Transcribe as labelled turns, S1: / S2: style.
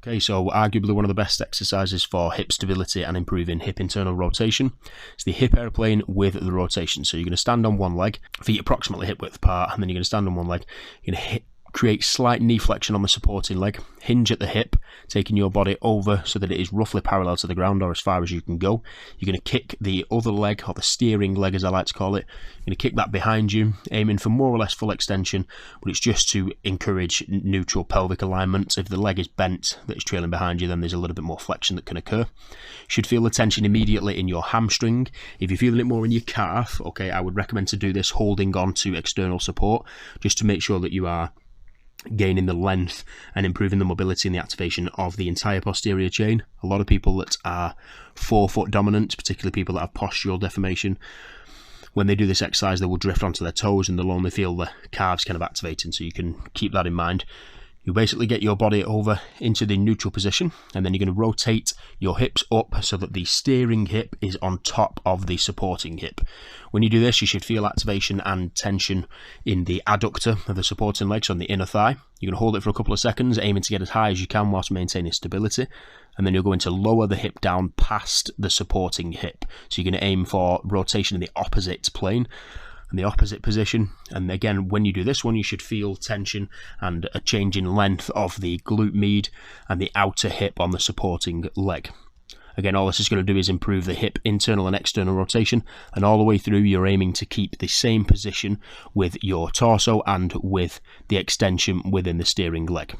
S1: Okay, so arguably one of the best exercises for hip stability and improving hip internal rotation is the hip aeroplane with the rotation. So you're going to stand on one leg, feet approximately hip width apart, and then you're going to stand on one leg. You're going to create slight knee flexion on the supporting leg, hinge at the hip, taking your body over so that it is roughly parallel to the ground or as far as you can go. You're going to kick the other leg, or the steering leg as I like to call it. You're going to kick that behind you, aiming for more or less full extension, but it's just to encourage neutral pelvic alignment. If the leg is bent that is trailing behind you, then there's a little bit more flexion that can occur. You should feel the tension immediately in your hamstring. If you're feeling it more in your calf, okay, I would recommend to do this holding on to external support, just to make sure that you are gaining the length and improving the mobility and the activation of the entire posterior chain. A lot of people that are forefoot dominant, particularly people that have postural deformation, when they do this exercise they will drift onto their toes and they'll only feel the calves kind of activating, so you can keep that in mind. You basically get your body over into the neutral position, and then you're going to rotate your hips up so that the steering hip is on top of the supporting hip. When you do this, you should feel activation and tension in the adductor of the supporting leg, so on the inner thigh. You're going to hold it for a couple of seconds, aiming to get as high as you can whilst maintaining stability, and then you're going to lower the hip down past the supporting hip. So you're going to aim for rotation in the opposite plane and the opposite position. And again, when you do this one, you should feel tension and a change in length of the glute med and the outer hip on the supporting leg. Again, all this is going to do is improve the hip internal and external rotation, and all the way through you're aiming to keep the same position with your torso and with the extension within the steering leg.